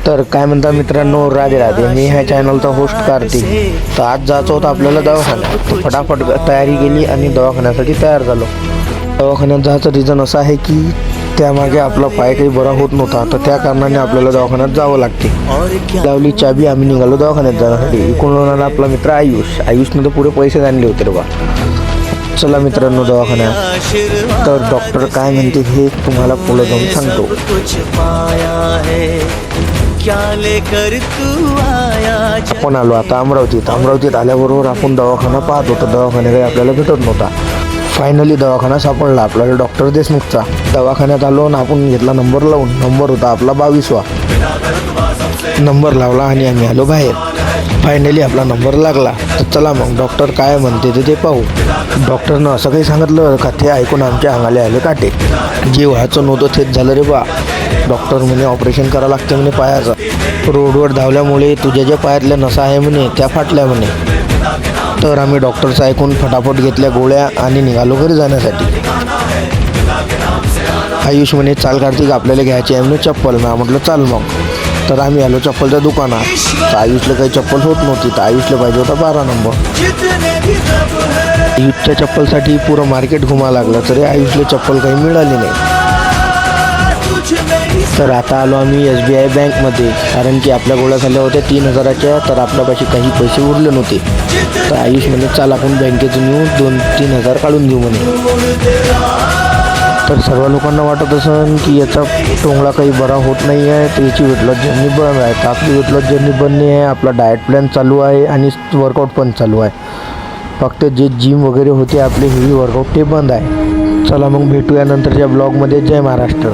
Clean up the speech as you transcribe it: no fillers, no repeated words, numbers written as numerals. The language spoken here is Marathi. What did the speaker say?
तर काय म्हणता मित्रांनो, राधे राधे. मी ह्या चॅनलचा होस्ट कार्तिक. तर आज जायचं होतं आपल्याला दवाखान्यात. तर फटाफट तयारी केली आणि दवाखान्यासाठी तयार झालो. दवाखान्यात जायचं रिझन असं आहे की त्यामागे आपला पाय काही बरा होत नव्हता, तर त्या कारणाने आपल्याला दवाखान्यात जावं लागते. लावली चाबी, आम्ही निघालो दवाखान्यात जाण्यासाठी. इकडून आला आपला मित्र आयुषने तर पुरे पैसे आणले होते रे बा. चला मित्रांनो दवाखान्यात. तर डॉक्टर काय म्हणते हे तुम्हाला पुढे जाऊन सांगतो. आपण आलो आता अमरावतीत आल्याबरोबर आपण दवाखाना पाहत होतो. दवाखाना काही आपल्याला भेटत नव्हता. फायनली दवाखाना सापडला आपल्याला, डॉक्टर देशमुखचा. दवाखान्यात आलो आणि आपण घेतला नंबर लावून. नंबर होता आपला 22वा. नंबर लावला आणि आम्ही आलो बाहेर. फायनली आपला नंबर लागला. तर चला मग डॉक्टर काय म्हणते ते पाहू. डॉक्टरनं असं काही सांगितलं का ते ऐकून आमच्या अंगाले आले काटे. जे व्हायचं नव्हतं तेच झालं रे बा. डॉक्टर म्हणे ऑपरेशन करावं लागतं म्हणे पायाचं. रोडवर धावल्यामुळे तुझ्या ज्या पायातल्या नसा आहे म्हणे त्या फाटल्या म्हणे. तर आम्ही डॉक्टरचं ऐकून फटाफट घेतल्या गोळ्या आणि निघालो घरी जाण्यासाठी. आयुष म्हणे चाल कार्तिक आपल्याला घ्यायची आहे म्हणे चप्पल. मी म्हटलं चाल मग. तर आम्ही आलो चप्पलच्या दुकानात. तर आयुषला काही चप्पल होत नव्हती, तर आयुषला पाहिजे होता 12 नंबर. आयुषच्या चप्पलसाठी पुरं मार्केट घुमा लागलं तरी आयुषला चप्पल काही मिळाली नाही. तर आता आलो आम्ही SBI बँकमध्ये, कारण की आपल्या गोळ्या झाल्या होत्या 3000च्या. तर आपल्यापाशी काही पैसे उरले नव्हते. तर आयुष म्हणे चाल आपण बँकेतून येऊ, 2-3 हजार काढून घेऊ म्हणे. तर सर्व लोकांना वाटत असेल की याचा टोंगळा काही बरा होत नाही आहे, तर याची वेट लॉस जर्नी बंद आहे. तर आपली वेट लॉस जर्नी बंद नाही आहे. आपला डाएट प्लॅन चालू आहे आणि वर्कआउट पण चालू आहे. फक्त जे जिम वगैरे होते आपले हेवी वर्कआउट ते बंद आहे. चला मग भेटूया नंतरच्या ब्लॉगमध्ये. जय महाराष्ट्र.